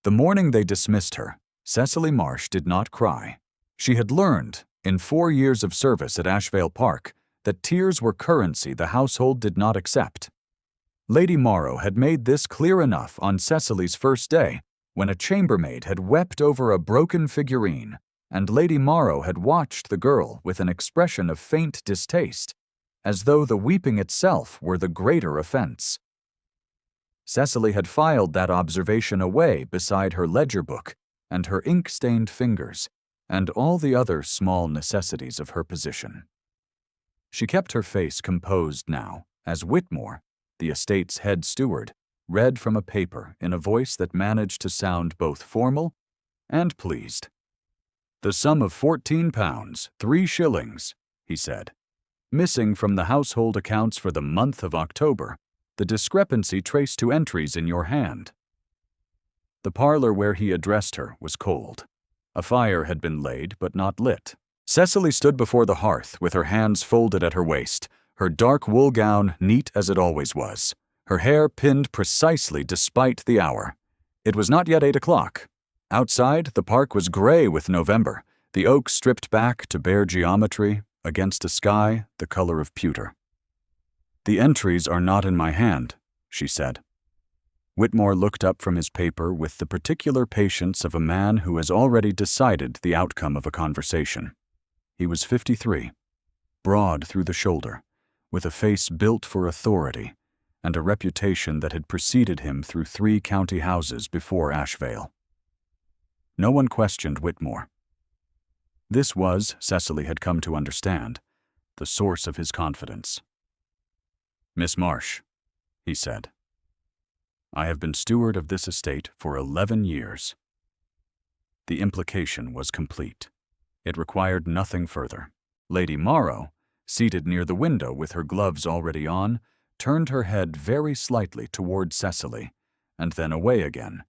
The morning they dismissed her, Cecily Marsh did not cry. She had learned, in 4 years of service at Ashvale Park, that tears were currency the household did not accept. Lady Morrow had made this clear enough on Cecily's first day, when a chambermaid had wept over a broken figurine, and Lady Morrow had watched the girl with an expression of faint distaste, as though the weeping itself were the greater offense. Cecily had filed that observation away beside her ledger book and her ink-stained fingers, and all the other small necessities of her position. She kept her face composed now, as Whitmore, the estate's head steward, read from a paper in a voice that managed to sound both formal and pleased. "The sum of £14, 3 shillings, he said. "Missing from the household accounts for the month of October, the discrepancy traced to entries in your hand." The parlor where he addressed her was cold. A fire had been laid but not lit. Cecily stood before the hearth with her hands folded at her waist, her dark wool gown neat as it always was, her hair pinned precisely despite the hour. It was not yet 8 o'clock. Outside, the park was gray with November, the oaks stripped back to bare geometry against a sky the color of pewter. "The entries are not in my hand," she said. Whitmore looked up from his paper with the particular patience of a man who has already decided the outcome of a conversation. He was 53, broad through the shoulder, with a face built for authority, and a reputation that had preceded him through 3 county houses before Ashvale. No one questioned Whitmore. This was, Cecily had come to understand, the source of his confidence. "Miss Marsh," he said, "I have been steward of this estate for 11 years. The implication was complete. It required nothing further. Lady Morrow, seated near the window with her gloves already on, turned her head very slightly toward Cecily, and then away again,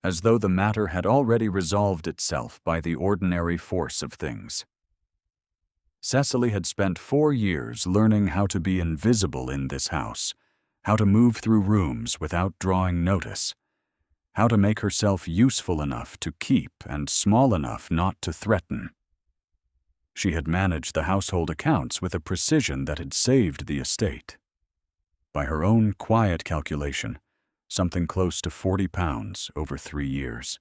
as though the matter had already resolved itself by the ordinary force of things. Cecily had spent 4 years learning how to be invisible in this house, how to move through rooms without drawing notice, how to make herself useful enough to keep and small enough not to threaten. She had managed the household accounts with a precision that had saved the estate. By her own quiet calculation, something close to £40 over 3 years.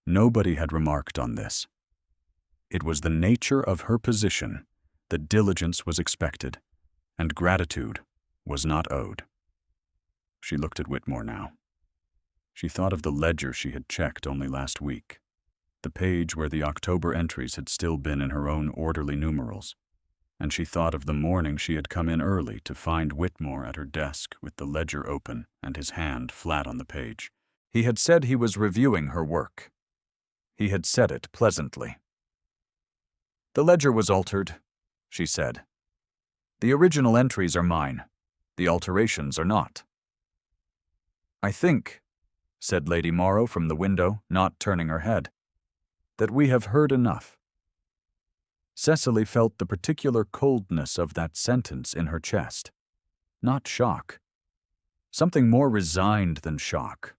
Nobody had remarked on this. It was the nature of her position that diligence was expected, and gratitude was not owed. She looked at Whitmore now. She thought of the ledger she had checked only last week, the page where the October entries had still been in her own orderly numerals, and she thought of the morning she had come in early to find Whitmore at her desk with the ledger open and his hand flat on the page. He had said he was reviewing her work. He had said it pleasantly. "The ledger was altered," she said. "The original entries are mine. The alterations are not." "I think," said Lady Morrow from the window, not turning her head, "that we have heard enough." Cecily felt the particular coldness of that sentence in her chest. Not shock. Something more resigned than shock.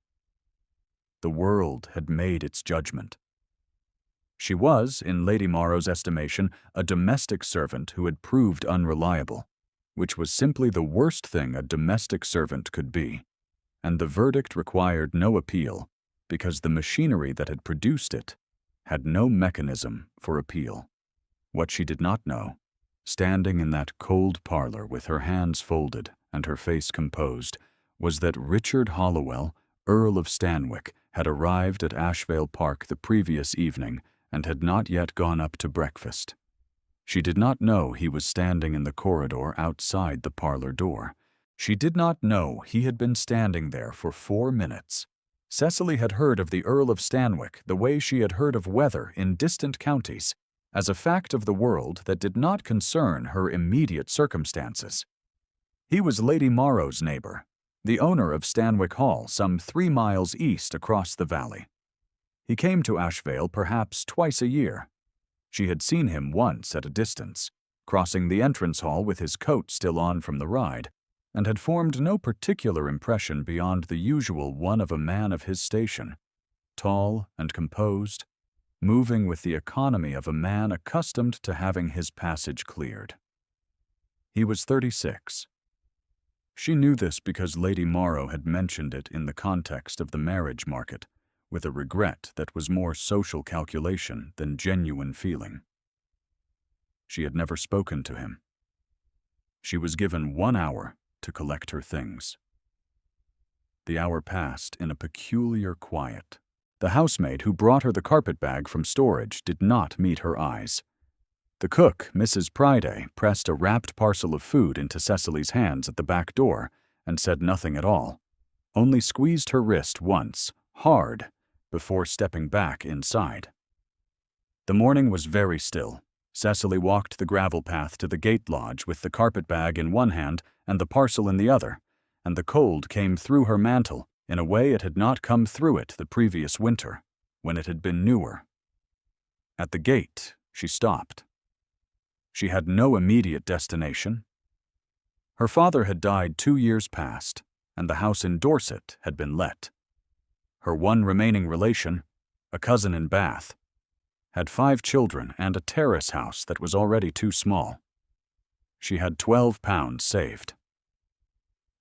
The world had made its judgment. She was, in Lady Morrow's estimation, a domestic servant who had proved unreliable, which was simply the worst thing a domestic servant could be, and the verdict required no appeal, because the machinery that had produced it had no mechanism for appeal. What she did not know, standing in that cold parlor with her hands folded and her face composed, was that Richard Hollowell, Earl of Stanwick, had arrived at Ashvale Park the previous evening and had not yet gone up to breakfast. She did not know he was standing in the corridor outside the parlor door. She did not know he had been standing there for 4 minutes. Cecily had heard of the Earl of Stanwick the way she had heard of weather in distant counties, as a fact of the world that did not concern her immediate circumstances. He was Lady Morrow's neighbor, the owner of Stanwick Hall, some 3 miles east across the valley. He came to Ashvale perhaps twice a year. She had seen him once at a distance, crossing the entrance hall with his coat still on from the ride, and had formed no particular impression beyond the usual one of a man of his station. tall and composed, moving with the economy of a man accustomed to having his passage cleared. He was 36. She knew this because Lady Morrow had mentioned it in the context of the marriage market, with a regret that was more social calculation than genuine feeling. She had never spoken to him. She was given 1 hour to collect her things. The hour passed in a peculiar quiet. The housemaid who brought her the carpet-bag from storage did not meet her eyes. The cook, Mrs. Priday, pressed a wrapped parcel of food into Cecily's hands at the back door and said nothing at all, only squeezed her wrist once, hard, before stepping back inside. The morning was very still. Cecily walked the gravel path to the gate lodge with the carpet-bag in one hand and the parcel in the other, and the cold came through her mantle in a way it had not come through it the previous winter, when it had been newer. At the gate, she stopped. She had no immediate destination. Her father had died 2 years past, and the house in Dorset had been let. Her one remaining relation, a cousin in Bath, had 5 children and a terrace house that was already too small. She had £12 saved.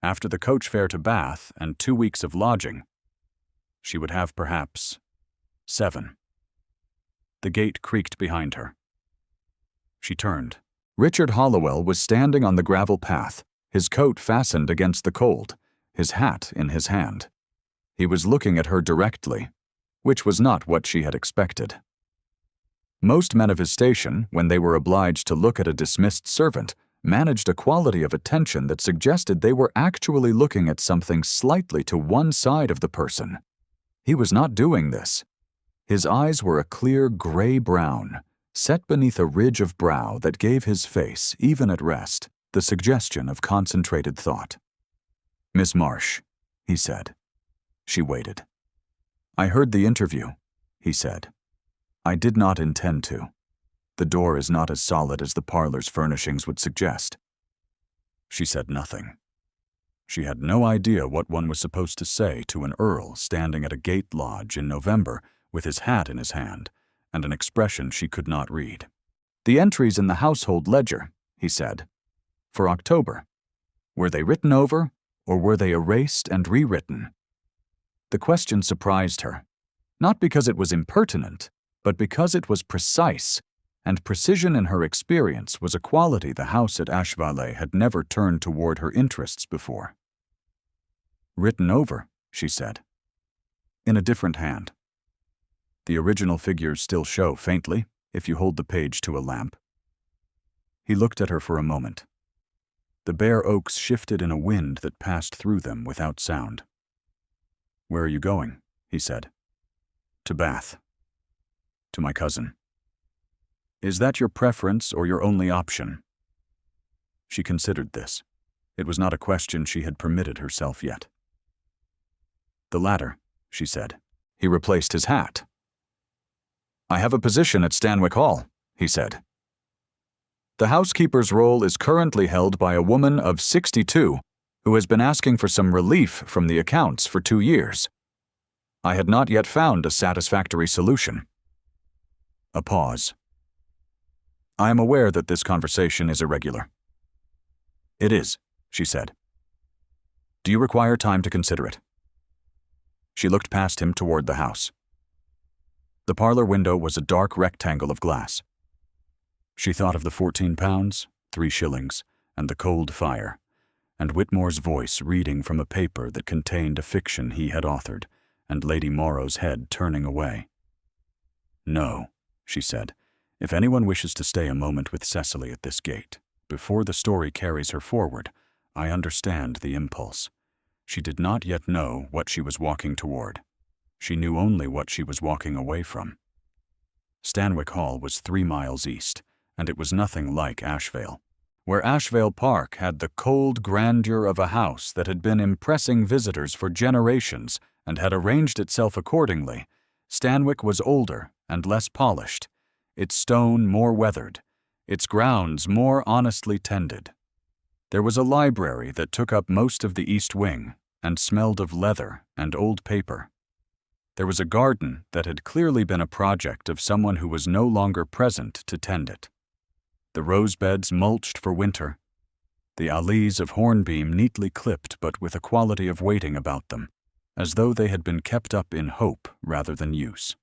After the coach fare to Bath and 2 weeks of lodging, she would have perhaps 7. The gate creaked behind her. She turned. Richard Hollowell was standing on the gravel path, his coat fastened against the cold, his hat in his hand. He was looking at her directly, which was not what she had expected. Most men of his station, when they were obliged to look at a dismissed servant, managed a quality of attention that suggested they were actually looking at something slightly to one side of the person. He was not doing this. His eyes were a clear gray-brown, set beneath a ridge of brow that gave his face, even at rest, the suggestion of concentrated thought. "Miss Marsh," he said. She waited. "I heard the interview," he said. "I did not intend to. The door is not as solid as the parlor's furnishings would suggest." She said nothing. She had no idea what one was supposed to say to an earl standing at a gate lodge in November with his hat in his hand and an expression she could not read. "The entries in the household ledger," he said, "for October. Were they written over, or were they erased and rewritten?" The question surprised her, not because it was impertinent, but because it was precise, and precision in her experience was a quality the house at Ashvalet had never turned toward her interests before. "Written over," she said, "in a different hand. The original figures still show faintly, if you hold the page to a lamp." He looked at her for a moment. The bare oaks shifted in a wind that passed through them without sound. "Where are you going?" he said. "To Bath. To my cousin." "Is that your preference or your only option?" She considered this. It was not a question she had permitted herself yet. "The latter," she said. He replaced his hat. "I have a position at Stanwick Hall," he said. "The housekeeper's role is currently held by a woman of 62 who has been asking for some relief from the accounts for 2 years. I had not yet found a satisfactory solution." A pause. "I am aware that this conversation is irregular." "It is," she said. "Do you require time to consider it?" She looked past him toward the house. The parlor window was a dark rectangle of glass. She thought of the £14, 3 shillings, and the cold fire, and Whitmore's voice reading from a paper that contained a fiction he had authored, and Lady Morrow's head turning away. "No," she said, "if anyone wishes to stay a moment with Cecily at this gate, before the story carries her forward, I understand the impulse." She did not yet know what she was walking toward. She knew only what she was walking away from. Stanwick Hall was 3 miles east, and it was nothing like Ashvale. Where Ashvale Park had the cold grandeur of a house that had been impressing visitors for generations and had arranged itself accordingly, Stanwick was older and less polished, its stone more weathered, its grounds more honestly tended. There was a library that took up most of the east wing and smelled of leather and old paper. There was a garden that had clearly been a project of someone who was no longer present to tend it. The rose beds mulched for winter, the alleys of hornbeam neatly clipped but with a quality of waiting about them, as though they had been kept up in hope rather than use.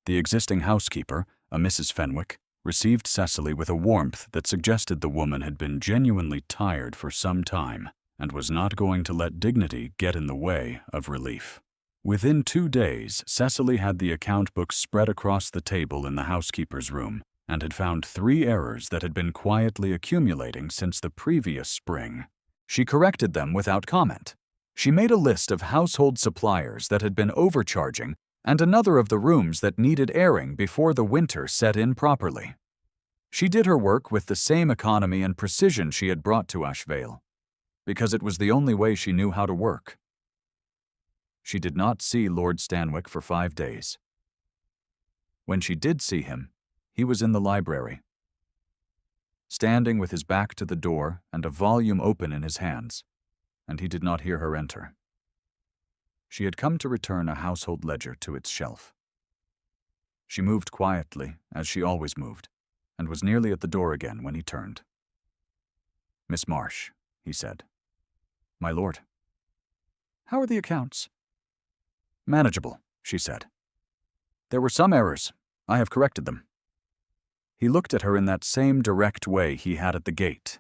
The existing housekeeper, a Mrs. Fenwick, received Cecily with a warmth that suggested the woman had been genuinely tired for some time and was not going to let dignity get in the way of relief. Within 2 days, Cecily had the account books spread across the table in the housekeeper's room and had found 3 errors that had been quietly accumulating since the previous spring. She corrected them without comment. She made a list of household suppliers that had been overcharging and another of the rooms that needed airing before the winter set in properly. She did her work with the same economy and precision she had brought to Ashvale, because it was the only way she knew how to work. She did not see Lord Stanwick for 5 days. When she did see him, he was in the library, standing with his back to the door and a volume open in his hands, and he did not hear her enter. She had come to return a household ledger to its shelf. She moved quietly, as she always moved, and was nearly at the door again when he turned. "Miss Marsh," he said. "My lord." "How are the accounts?" "Manageable," she said. "There were some errors. I have corrected them." He looked at her in that same direct way he had at the gate.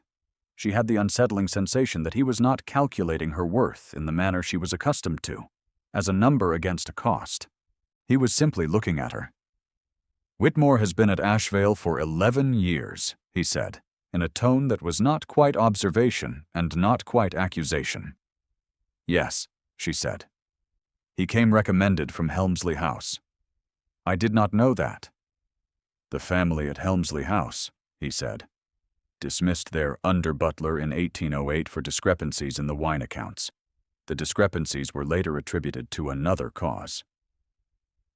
She had the unsettling sensation that he was not calculating her worth in the manner she was accustomed to, as a number against a cost. He was simply looking at her. "Whitmore has been at Ashvale for 11 years, he said, in a tone that was not quite observation and not quite accusation. "Yes," she said. "He came recommended from Helmsley House." "I did not know that." "The family at Helmsley House," he said, "dismissed their under-butler in 1808 for discrepancies in the wine accounts. The discrepancies were later attributed to another cause."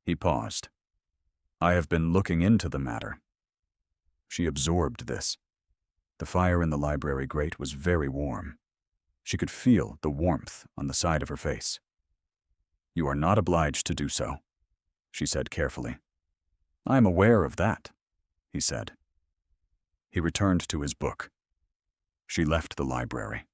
He paused. "I have been looking into the matter." She absorbed this. The fire in the library grate was very warm. She could feel the warmth on the side of her face. "You are not obliged to do so," she said carefully. "I am aware of that," he said. He returned to his book. She left the library.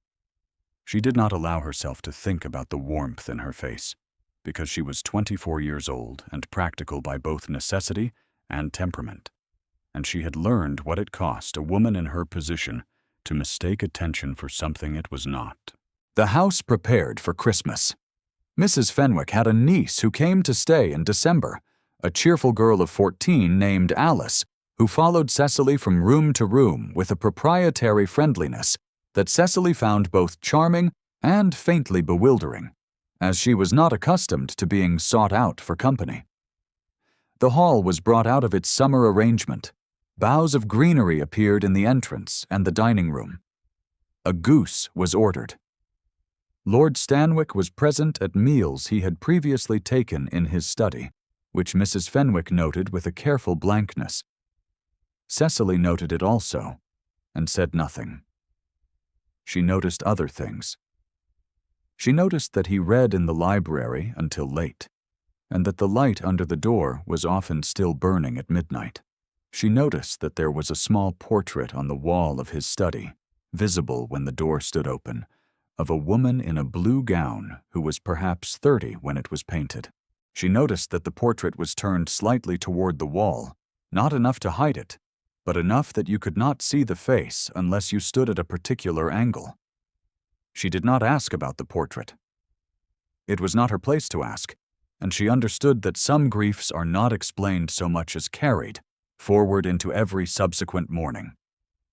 She did not allow herself to think about the warmth in her face, because she was 24 years old and practical by both necessity and temperament, and she had learned what it cost a woman in her position to mistake attention for something it was not. The house prepared for Christmas. Mrs. Fenwick had a niece who came to stay in December, a cheerful girl of 14 named Alice, who followed Cecily from room to room with a proprietary friendliness that Cecily found both charming and faintly bewildering, as she was not accustomed to being sought out for company. The hall was brought out of its summer arrangement. Boughs of greenery appeared in the entrance and the dining room. A goose was ordered. Lord Stanwick was present at meals he had previously taken in his study, which Mrs. Fenwick noted with a careful blankness. Cecily noted it also, and said nothing. She noticed other things. She noticed that he read in the library until late, and that the light under the door was often still burning at midnight. She noticed that there was a small portrait on the wall of his study, visible when the door stood open, of a woman in a blue gown who was perhaps 30 when it was painted. She noticed that the portrait was turned slightly toward the wall, not enough to hide it, but enough that you could not see the face unless you stood at a particular angle. She did not ask about the portrait. It was not her place to ask, and she understood that some griefs are not explained so much as carried forward into every subsequent morning.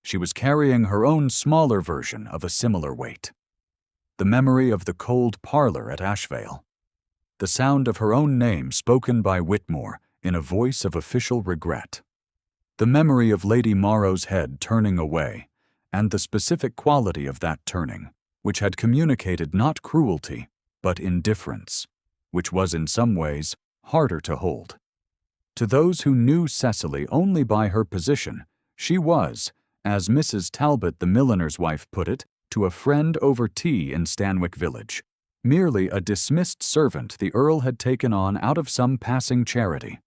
She was carrying her own smaller version of a similar weight. The memory of the cold parlor at Ashvale. The sound of her own name spoken by Whitmore in a voice of official regret. The memory of Lady Morrow's head turning away, and the specific quality of that turning, which had communicated not cruelty, but indifference, which was in some ways harder to hold. To those who knew Cecily only by her position, she was, as Mrs. Talbot the milliner's wife put it, to a friend over tea in Stanwick Village, merely a dismissed servant the Earl had taken on out of some passing charity.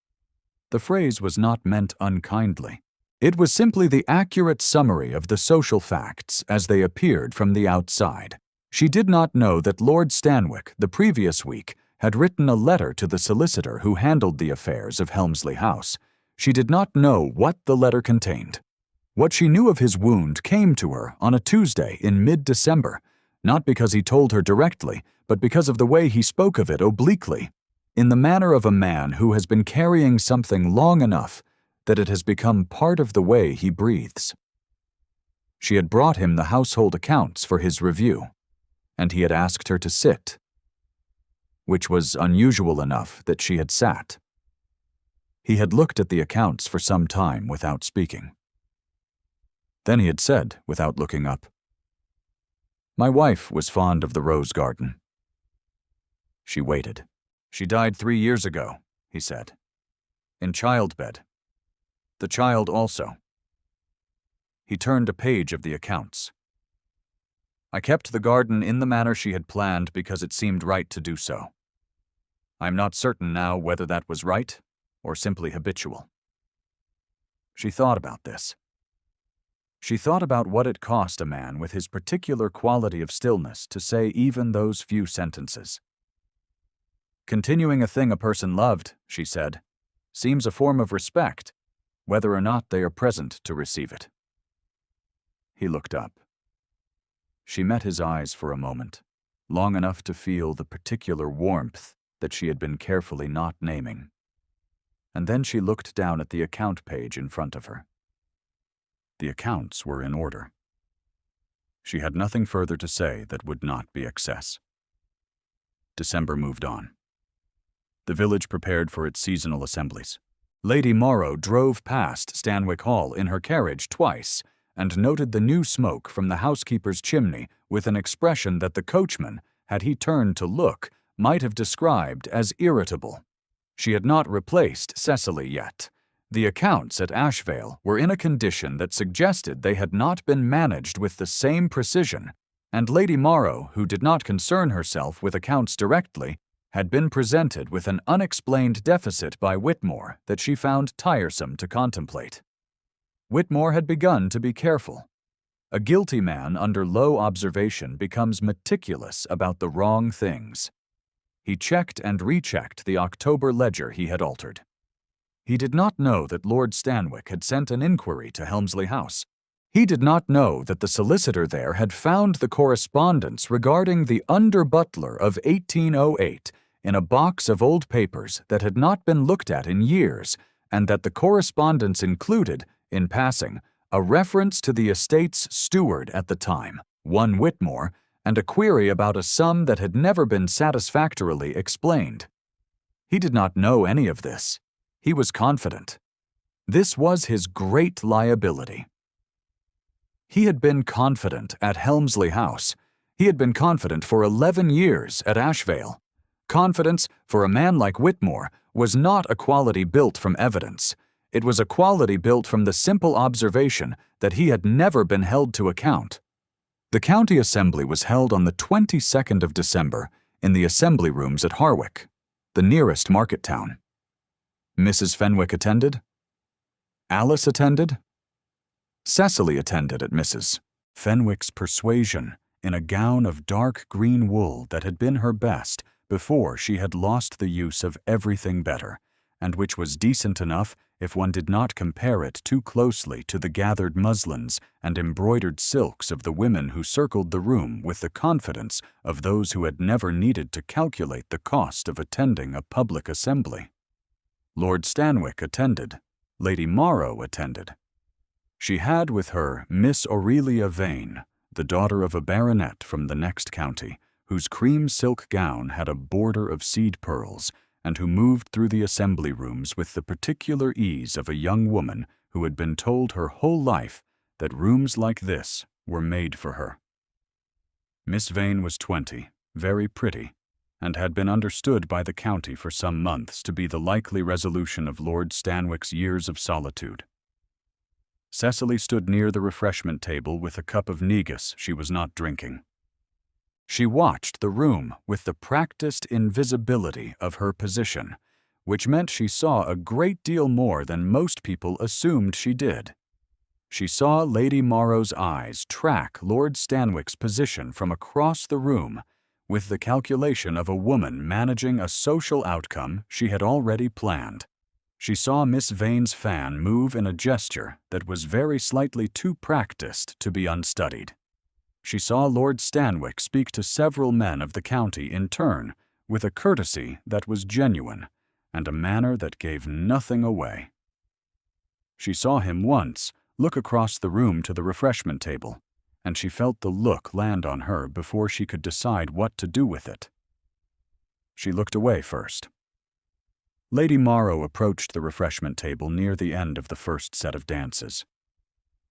The phrase was not meant unkindly. It was simply the accurate summary of the social facts as they appeared from the outside. She did not know that Lord Stanwick, the previous week, had written a letter to the solicitor who handled the affairs of Helmsley House. She did not know what the letter contained. What she knew of his wound came to her on a Tuesday in mid-December, not because he told her directly, but because of the way he spoke of it obliquely, in the manner of a man who has been carrying something long enough that it has become part of the way he breathes. She had brought him the household accounts for his review, and he had asked her to sit, which was unusual enough that she had sat. He had looked at the accounts for some time without speaking. Then he had said, without looking up, "My wife was fond of the rose garden." She waited. "She died 3 years ago," he said. "In childbed. The child also." He turned a page of the accounts. "I kept the garden in the manner she had planned because it seemed right to do so. I am not certain now whether that was right or simply habitual." She thought about this. She thought about what it cost a man with his particular quality of stillness to say even those few sentences. "Continuing a thing a person loved," she said, "seems a form of respect, whether or not they are present to receive it." He looked up. She met his eyes for a moment, long enough to feel the particular warmth that she had been carefully not naming. And then she looked down at the account page in front of her. The accounts were in order. She had nothing further to say that would not be excess. December moved on. The village prepared for its seasonal assemblies. Lady Morrow drove past Stanwick Hall in her carriage twice and noted the new smoke from the housekeeper's chimney with an expression that the coachman, had he turned to look, might have described as irritable. She had not replaced Cecily yet. The accounts at Ashvale were in a condition that suggested they had not been managed with the same precision, and Lady Morrow, who did not concern herself with accounts directly, had been presented with an unexplained deficit by Whitmore that she found tiresome to contemplate. Whitmore had begun to be careful. A guilty man under low observation becomes meticulous about the wrong things. He checked and rechecked the October ledger he had altered. He did not know that Lord Stanwick had sent an inquiry to Helmsley House. He did not know that the solicitor there had found the correspondence regarding the under-butler of 1808 in a box of old papers that had not been looked at in years, and that the correspondence included, in passing, a reference to the estate's steward at the time, one Whitmore, and a query about a sum that had never been satisfactorily explained. He did not know any of this. He was confident. This was his great liability. He had been confident at Helmsley House. He had been confident for 11 years at Ashvale. Confidence, for a man like Whitmore, was not a quality built from evidence. It was a quality built from the simple observation that he had never been held to account. The county assembly was held on the 22nd of December in the assembly rooms at Harwick, the nearest market town. Mrs. Fenwick attended. Alice attended. Cecily attended at Mrs. Fenwick's persuasion in a gown of dark green wool that had been her best before she had lost the use of everything better, and which was decent enough if one did not compare it too closely to the gathered muslins and embroidered silks of the women who circled the room with the confidence of those who had never needed to calculate the cost of attending a public assembly. Lord Stanwick attended. Lady Morrow attended. She had with her Miss Aurelia Vane, the daughter of a baronet from the next county, whose cream silk gown had a border of seed pearls, and who moved through the assembly rooms with the particular ease of a young woman who had been told her whole life that rooms like this were made for her. Miss Vane was 20, very pretty, and had been understood by the county for some months to be the likely resolution of Lord Stanwick's years of solitude. Cecily stood near the refreshment table with a cup of negus she was not drinking. She watched the room with the practiced invisibility of her position, which meant she saw a great deal more than most people assumed she did. She saw Lady Morrow's eyes track Lord Stanwic's position from across the room with the calculation of a woman managing a social outcome she had already planned. She saw Miss Vane's fan move in a gesture that was very slightly too practiced to be unstudied. She saw Lord Stanwick speak to several men of the county in turn with a courtesy that was genuine and a manner that gave nothing away. She saw him once look across the room to the refreshment table, and she felt the look land on her before she could decide what to do with it. She looked away first. Lady Morrow approached the refreshment table near the end of the first set of dances.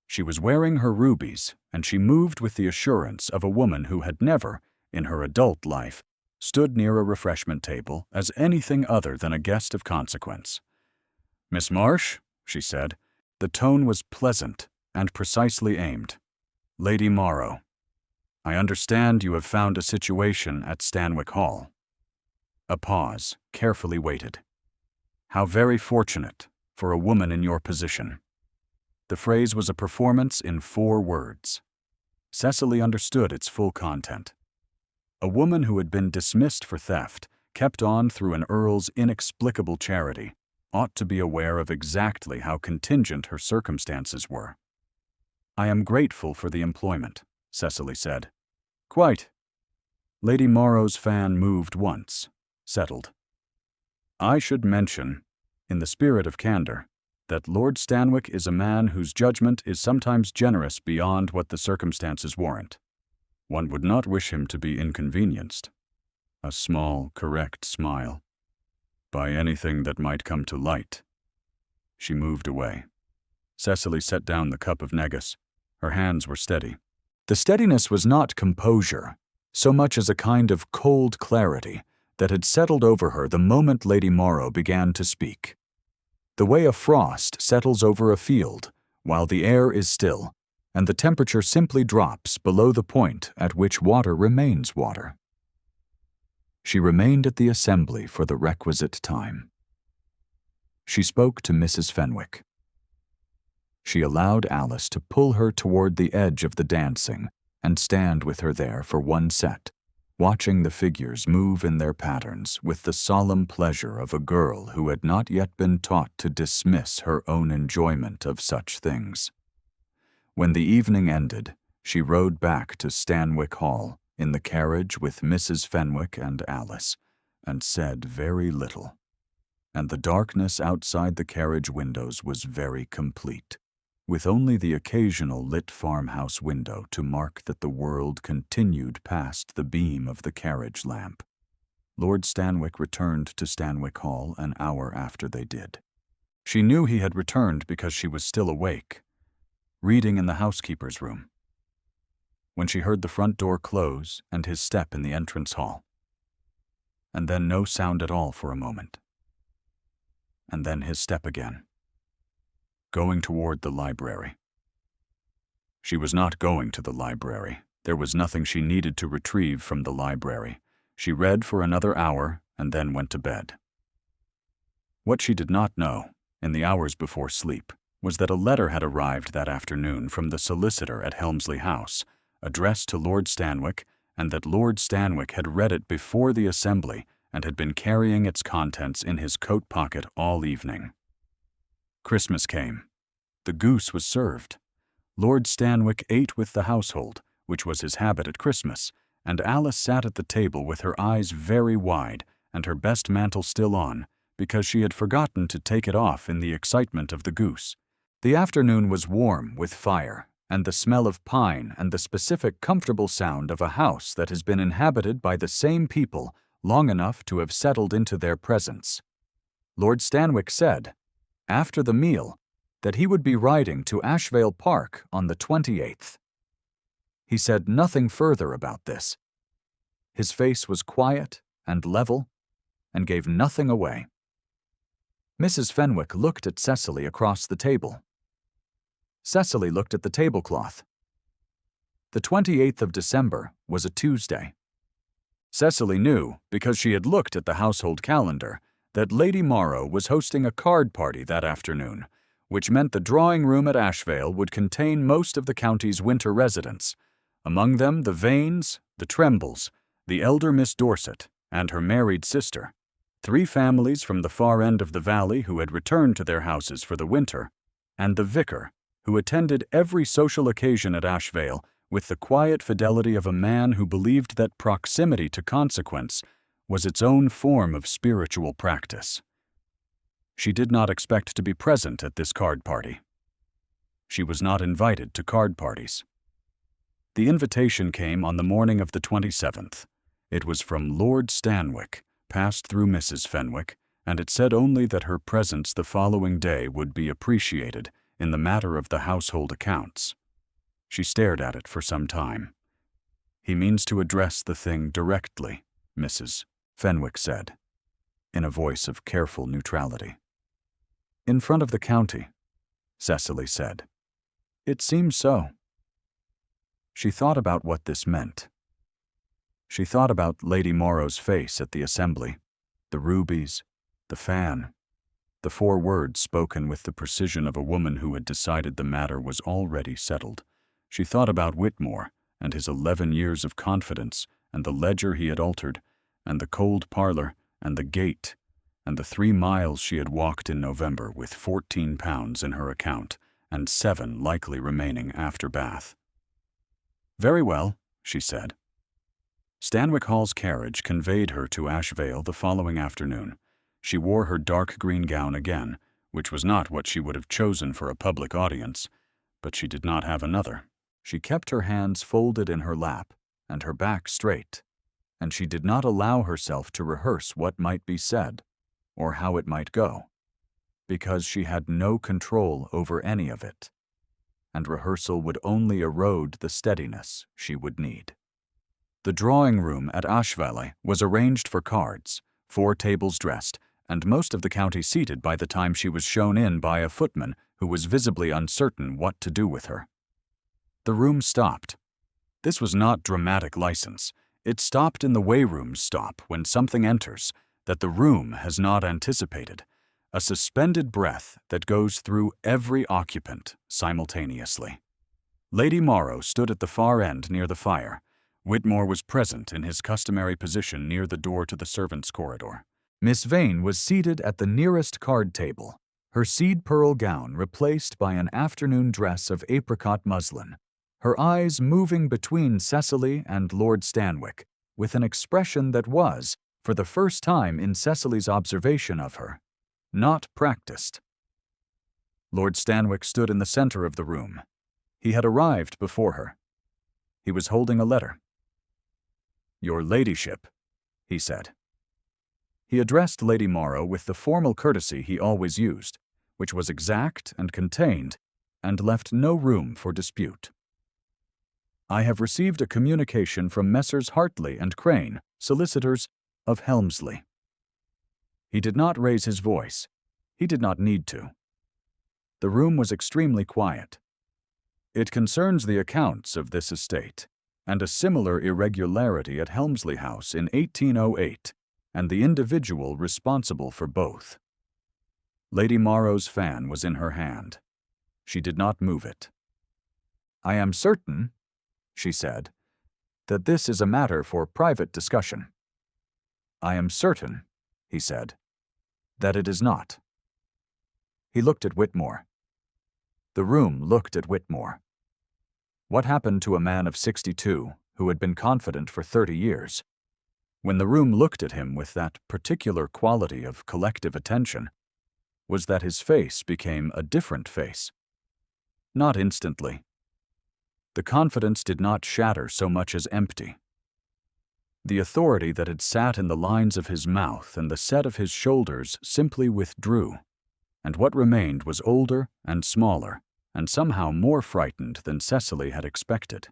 She was wearing her rubies, and she moved with the assurance of a woman who had never, in her adult life, stood near a refreshment table as anything other than a guest of consequence. "Miss Marsh," she said. The tone was pleasant and precisely aimed. "Lady Morrow, I understand you have found a situation at Stanwick Hall." A pause, carefully weighted. "How very fortunate for a woman in your position." The phrase was a performance in 4 words. Cecily understood its full content. A woman who had been dismissed for theft, kept on through an earl's inexplicable charity, ought to be aware of exactly how contingent her circumstances were. "I am grateful for the employment," Cecily said. "Quite." Lady Morrow's fan moved once, settled. "I should mention, in the spirit of candor, that Lord Stanwick is a man whose judgment is sometimes generous beyond what the circumstances warrant. One would not wish him to be inconvenienced." A small, correct smile. "By anything that might come to light." She moved away. Cecily set down the cup of negus. Her hands were steady. The steadiness was not composure, so much as a kind of cold clarity that had settled over her the moment Lady Morrow began to speak. The way a frost settles over a field while the air is still, and the temperature simply drops below the point at which water remains water. She remained at the assembly for the requisite time. She spoke to Mrs. Fenwick. She allowed Alice to pull her toward the edge of the dancing and stand with her there for one set, watching the figures move in their patterns with the solemn pleasure of a girl who had not yet been taught to dismiss her own enjoyment of such things. When the evening ended, she rode back to Stanwick Hall in the carriage with Mrs. Fenwick and Alice, and said very little. And the darkness outside the carriage windows was very complete, with only the occasional lit farmhouse window to mark that the world continued past the beam of the carriage lamp. Lord Stanwick returned to Stanwick Hall an hour after they did. She knew he had returned because she was still awake, reading in the housekeeper's room, when she heard the front door close and his step in the entrance hall. And then no sound at all for a moment. And then his step again, going toward the library. She was not going to the library. There was nothing she needed to retrieve from the library. She read for another hour and then went to bed. What she did not know, in the hours before sleep, was that a letter had arrived that afternoon from the solicitor at Helmsley House, addressed to Lord Stanwick, and that Lord Stanwick had read it before the assembly and had been carrying its contents in his coat pocket all evening. Christmas came. The goose was served. Lord Stanwick ate with the household, which was his habit at Christmas, and Alice sat at the table with her eyes very wide and her best mantle still on, because she had forgotten to take it off in the excitement of the goose. The afternoon was warm with fire, and the smell of pine and the specific comfortable sound of a house that has been inhabited by the same people long enough to have settled into their presence. Lord Stanwick said, after the meal, that he would be riding to Ashvale Park on the 28th. He said nothing further about this. His face was quiet and level, and gave nothing away. Mrs. Fenwick looked at Cecily across the table. Cecily looked at the tablecloth. The 28th of December was a Tuesday. Cecily knew, because she had looked at the household calendar, that Lady Morrow was hosting a card party that afternoon, which meant the drawing room at Ashvale would contain most of the county's winter residents, among them the Vanes, the Trembles, the elder Miss Dorset, and her married sister, 3 families from the far end of the valley who had returned to their houses for the winter, and the vicar, who attended every social occasion at Ashvale with the quiet fidelity of a man who believed that proximity to consequence was its own form of spiritual practice. She did not expect to be present at this card party. She was not invited to card parties. The invitation came on the morning of the 27th. It was from Lord Stanwick, passed through Mrs. Fenwick, and it said only that her presence the following day would be appreciated in the matter of the household accounts. She stared at it for some time. "He means to address the thing directly," Mrs. Fenwick said, in a voice of careful neutrality. "In front of the county," Cecily said. "It seems so." She thought about what this meant. She thought about Lady Morrow's face at the assembly, the rubies, the fan, the 4 words spoken with the precision of a woman who had decided the matter was already settled. She thought about Whitmore and his 11 years of confidence and the ledger he had altered, and the cold parlor and the gate, and the 3 miles she had walked in November with £14 in her account and 7 likely remaining after Bath. "Very well," she said. Stanwick Hall's carriage conveyed her to Ashvale the following afternoon. She wore her dark green gown again, which was not what she would have chosen for a public audience, but she did not have another. She kept her hands folded in her lap and her back straight, and she did not allow herself to rehearse what might be said or how it might go, because she had no control over any of it, and rehearsal would only erode the steadiness she would need. The drawing room at Ashvale was arranged for cards, 4 tables dressed, and most of the county seated by the time she was shown in by a footman who was visibly uncertain what to do with her. The room stopped. This was not dramatic license. It stopped in the way rooms stop when something enters that the room has not anticipated, a suspended breath that goes through every occupant simultaneously. Lady Morrow stood at the far end near the fire. Whitmore was present in his customary position near the door to the servants' corridor. Miss Vane was seated at the nearest card table, her seed-pearl gown replaced by an afternoon dress of apricot muslin, her eyes moving between Cecily and Lord Stanwick with an expression that was, for the first time in Cecily's observation of her, not practiced. Lord Stanwick stood in the center of the room. He had arrived before her. He was holding a letter. "Your ladyship," he said. He addressed Lady Morrow with the formal courtesy he always used, which was exact and contained, and left no room for dispute. "I have received a communication from Messrs. Hartley and Crane, solicitors, of Helmsley." He did not raise his voice. He did not need to. The room was extremely quiet. "It concerns the accounts of this estate, and a similar irregularity at Helmsley House in 1808, and the individual responsible for both." Lady Morrow's fan was in her hand. She did not move it. "I am certain," she said, "that this is a matter for private discussion." "I am certain," he said, "that it is not." He looked at Whitmore. The room looked at Whitmore. What happened to a man of 62 who had been confident for 30 years? When the room looked at him with that particular quality of collective attention, was that his face became a different face. Not instantly. The confidence did not shatter so much as empty. The authority that had sat in the lines of his mouth and the set of his shoulders simply withdrew, and what remained was older and smaller, and somehow more frightened than Cecily had expected.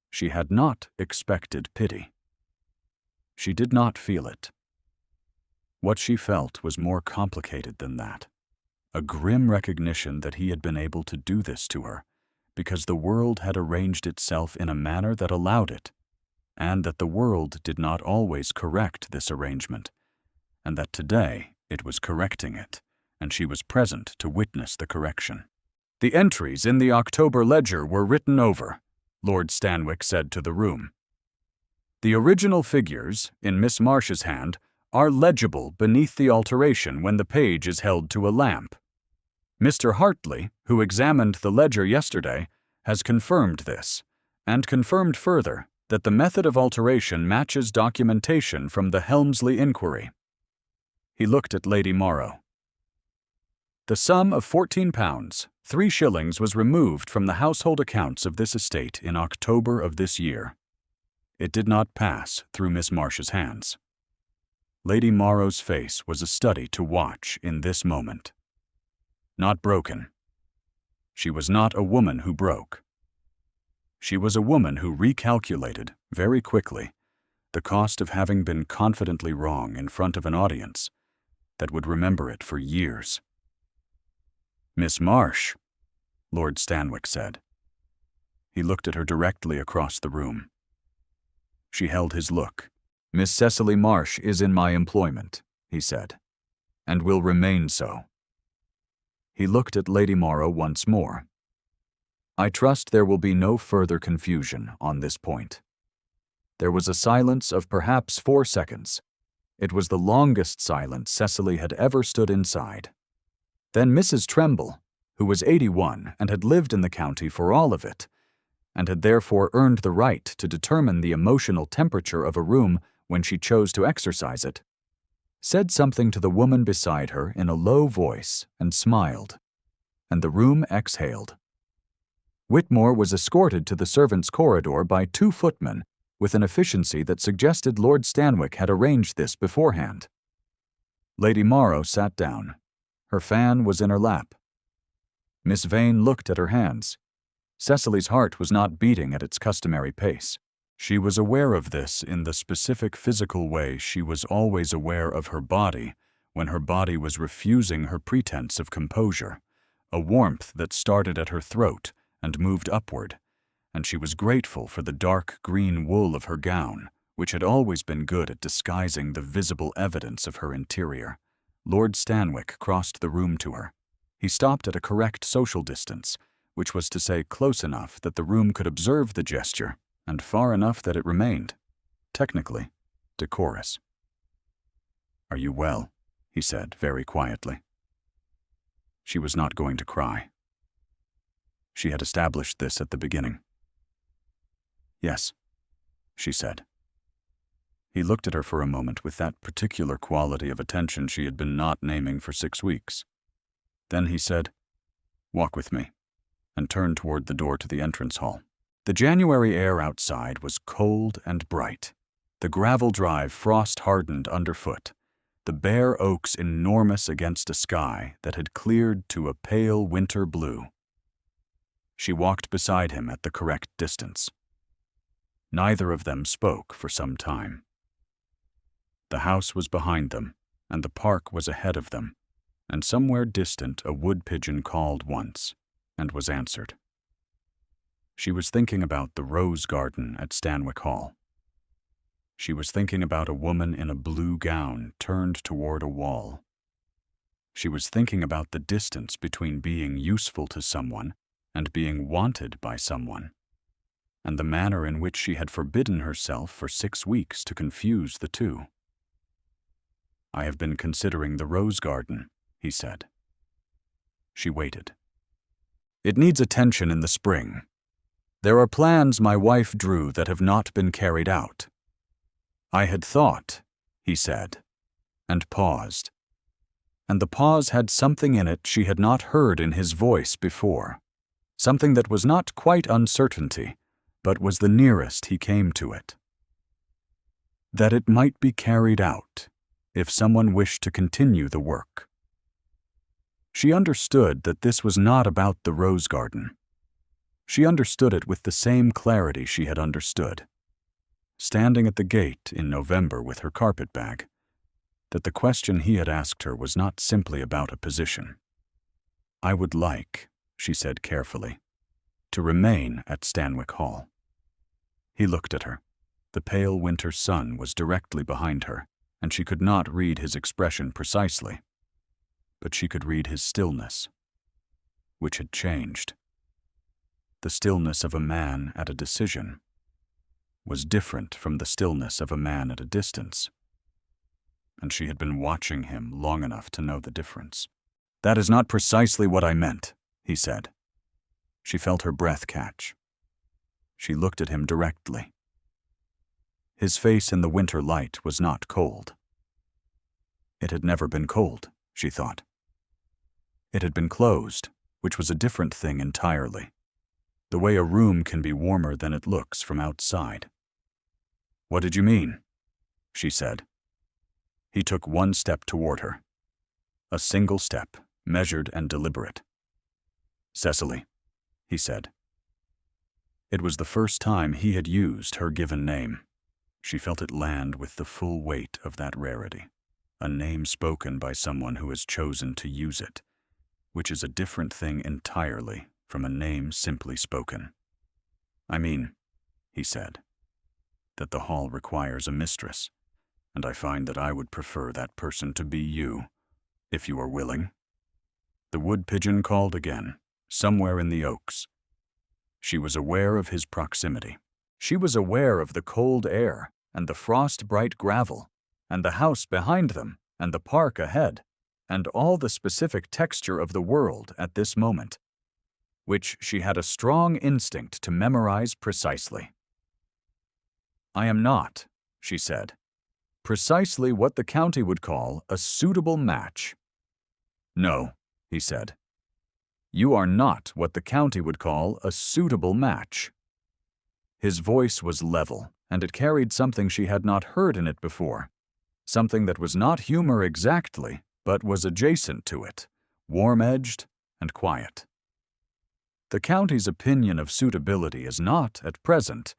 She had not expected pity. She did not feel it. What she felt was more complicated than that, a grim recognition that he had been able to do this to her, because the world had arranged itself in a manner that allowed it, and that the world did not always correct this arrangement, and that today it was correcting it, and she was present to witness the correction. The entries in the October ledger were written over, Lord Stanwick said to the room. The original figures, in Miss Marsh's hand, are legible beneath the alteration when the page is held to a lamp. Mr. Hartley, who examined the ledger yesterday, has confirmed this, and confirmed further that the method of alteration matches documentation from the Helmsley inquiry. He looked at Lady Morrow. The sum of £14, 3 shillings was removed from the household accounts of this estate in October of this year. It did not pass through Miss Marsh's hands. Lady Morrow's face was a study to watch in this moment. Not broken. She was not a woman who broke. She was a woman who recalculated, very quickly, the cost of having been confidently wrong in front of an audience that would remember it for years. "Miss Marsh," Lord Stanwick said. He looked at her directly across the room. She held his look. "Miss Cecily Marsh is in my employment," he said, "and will remain so." He looked at Lady Morrow once more. "I trust there will be no further confusion on this point." There was a silence of perhaps 4 seconds. It was the longest silence Cecily had ever stood inside. Then Mrs. Tremble, who was 81 and had lived in the county for all of it, and had therefore earned the right to determine the emotional temperature of a room when she chose to exercise it, said something to the woman beside her in a low voice and smiled, and the room exhaled. Whitmore was escorted to the servants' corridor by 2 footmen with an efficiency that suggested Lord Stanwick had arranged this beforehand. Lady Morrow sat down. Her fan was in her lap. Miss Vane looked at her hands. Cecily's heart was not beating at its customary pace. She was aware of this in the specific physical way she was always aware of her body when her body was refusing her pretense of composure, a warmth that started at her throat and moved upward, and she was grateful for the dark green wool of her gown, which had always been good at disguising the visible evidence of her interior. Lord Stanwick crossed the room to her. He stopped at a correct social distance, which was to say close enough that the room could observe the gesture, and far enough that it remained, technically, decorous. "Are you well?" he said very quietly. She was not going to cry. She had established this at the beginning. "Yes," she said. He looked at her for a moment with that particular quality of attention she had been not naming for 6 weeks. Then he said, "Walk with me," and turned toward the door to the entrance hall. The January air outside was cold and bright, the gravel drive frost-hardened underfoot, the bare oaks enormous against a sky that had cleared to a pale winter blue. She walked beside him at the correct distance. Neither of them spoke for some time. The house was behind them, and the park was ahead of them, and somewhere distant a wood pigeon called once, and was answered. She was thinking about the rose garden at Stanwick Hall. She was thinking about a woman in a blue gown turned toward a wall. She was thinking about the distance between being useful to someone and being wanted by someone, and the manner in which she had forbidden herself for 6 weeks to confuse the two. "I have been considering the rose garden," he said. She waited. "It needs attention in the spring. There are plans my wife drew that have not been carried out. I had thought," he said, and paused. And the pause had something in it she had not heard in his voice before, something that was not quite uncertainty, but was the nearest he came to it. That it might be carried out, if someone wished to continue the work. She understood that this was not about the rose garden. She understood it with the same clarity she had understood, standing at the gate in November with her carpet-bag, that the question he had asked her was not simply about a position. "I would like," she said carefully, "to remain at Stanwick Hall." He looked at her. The pale winter sun was directly behind her, and she could not read his expression precisely, but she could read his stillness, which had changed. The stillness of a man at a decision was different from the stillness of a man at a distance, and she had been watching him long enough to know the difference. "That is not precisely what I meant," he said. She felt her breath catch. She looked at him directly. His face in the winter light was not cold. It had never been cold, she thought. It had been closed, which was a different thing entirely. The way a room can be warmer than it looks from outside. "What did you mean?" she said. He took one step toward her. A single step, measured and deliberate. "Cecily," he said. It was the first time he had used her given name. She felt it land with the full weight of that rarity. A name spoken by someone who has chosen to use it, which is a different thing entirely from a name simply spoken. "I mean," he said, "that the hall requires a mistress, and I find that I would prefer that person to be you, if you are willing." The wood pigeon called again, somewhere in the oaks. She was aware of his proximity. She was aware of the cold air, and the frost-bright gravel, and the house behind them, and the park ahead, and all the specific texture of the world at this moment, which she had a strong instinct to memorize precisely. "I am not," she said, "precisely what the county would call a suitable match." "No," he said. "You are not what the county would call a suitable match." His voice was level, and it carried something she had not heard in it before, something that was not humor exactly, but was adjacent to it, warm-edged and quiet. "The county's opinion of suitability is not, at present,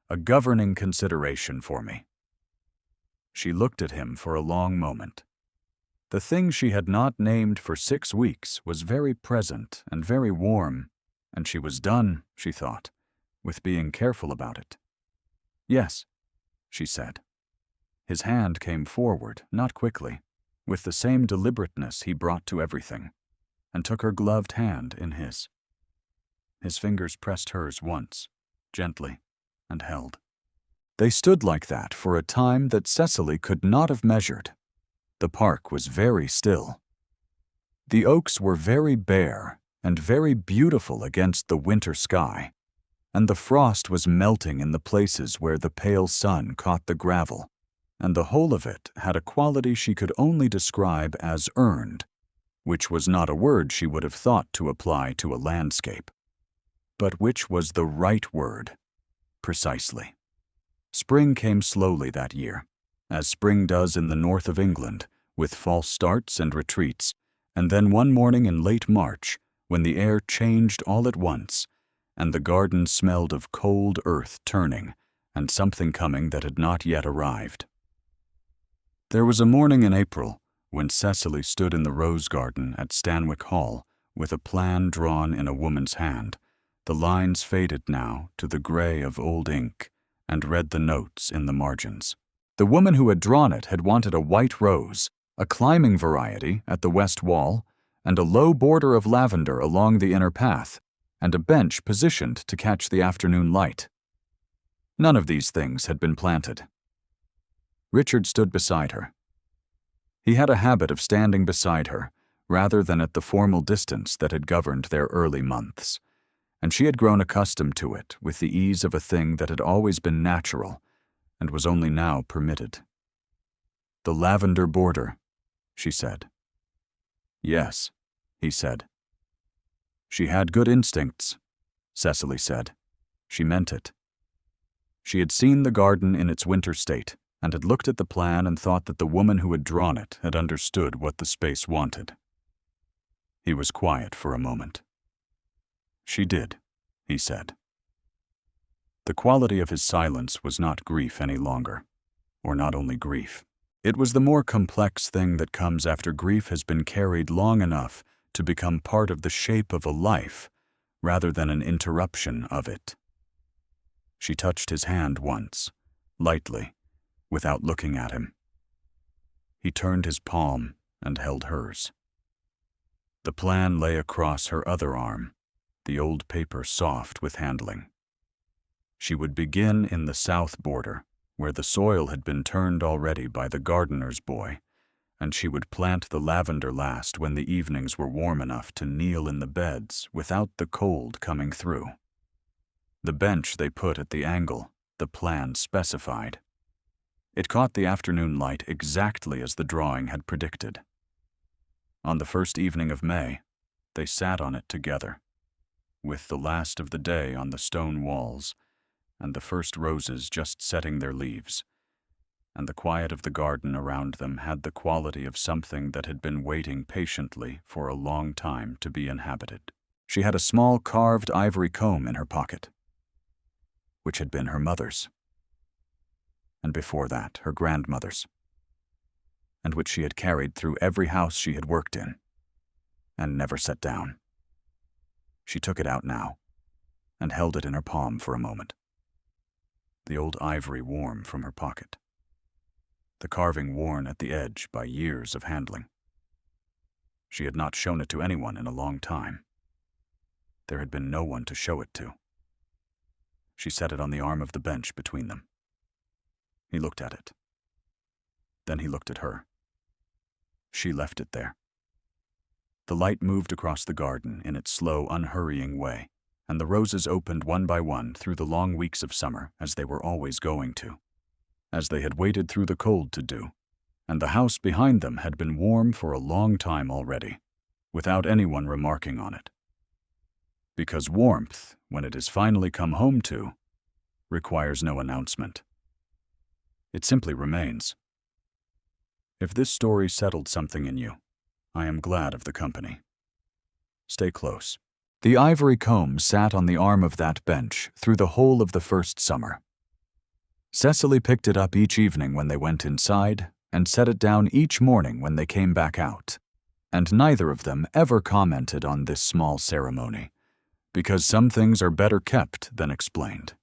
a governing consideration for me." She looked at him for a long moment. The thing she had not named for 6 weeks was very present and very warm, and she was done, she thought, with being careful about it. "Yes," she said. His hand came forward, not quickly, with the same deliberateness he brought to everything, and took her gloved hand in his. His fingers pressed hers once, gently, and held. They stood like that for a time that Cecily could not have measured. The park was very still. The oaks were very bare and very beautiful against the winter sky, and the frost was melting in the places where the pale sun caught the gravel, and the whole of it had a quality she could only describe as earned, which was not a word she would have thought to apply to a landscape, but which was the right word, precisely. Spring came slowly that year, as spring does in the north of England, with false starts and retreats, and then one morning in late March, when the air changed all at once, and the garden smelled of cold earth turning, and something coming that had not yet arrived. There was a morning in April when Cecily stood in the rose garden at Stanwick Hall with a plan drawn in a woman's hand, the lines faded now to the gray of old ink, and read the notes in the margins. The woman who had drawn it had wanted a white rose, a climbing variety at the west wall, and a low border of lavender along the inner path, and a bench positioned to catch the afternoon light. None of these things had been planted. Richard stood beside her. He had a habit of standing beside her, rather than at the formal distance that had governed their early months, and she had grown accustomed to it with the ease of a thing that had always been natural, and was only now permitted. "The lavender border," she said. "Yes," he said. She had good instincts, Cecily said. She meant it. She had seen the garden in its winter state, and had looked at the plan and thought that the woman who had drawn it had understood what the space wanted. He was quiet for a moment. "She did," he said. The quality of his silence was not grief any longer, or not only grief. It was the more complex thing that comes after grief has been carried long enough to become part of the shape of a life, rather than an interruption of it. She touched his hand once, lightly, without looking at him. He turned his palm and held hers. The plan lay across her other arm, the old paper soft with handling. She would begin in the south border, where the soil had been turned already by the gardener's boy, and she would plant the lavender last when the evenings were warm enough to kneel in the beds without the cold coming through. The bench they put at the angle, the plan specified. It caught the afternoon light exactly as the drawing had predicted. On the first evening of May, they sat on it together, with the last of the day on the stone walls, and the first roses just setting their leaves, and the quiet of the garden around them had the quality of something that had been waiting patiently for a long time to be inhabited. She had a small carved ivory comb in her pocket, which had been her mother's, and before that her grandmother's, and which she had carried through every house she had worked in, and never set down. She took it out now, and held it in her palm for a moment, the old ivory warm from her pocket, the carving worn at the edge by years of handling. She had not shown it to anyone in a long time. There had been no one to show it to. She set it on the arm of the bench between them. He looked at it. Then he looked at her. She left it there. The light moved across the garden in its slow, unhurrying way, and the roses opened one by one through the long weeks of summer as they were always going to, as they had waited through the cold to do, and the house behind them had been warm for a long time already, without anyone remarking on it. Because warmth, when it is finally come home to, requires no announcement. It simply remains. If this story settled something in you, I am glad of the company. Stay close. The ivory comb sat on the arm of that bench through the whole of the first summer. Cecily picked it up each evening when they went inside and set it down each morning when they came back out, and neither of them ever commented on this small ceremony, because some things are better kept than explained.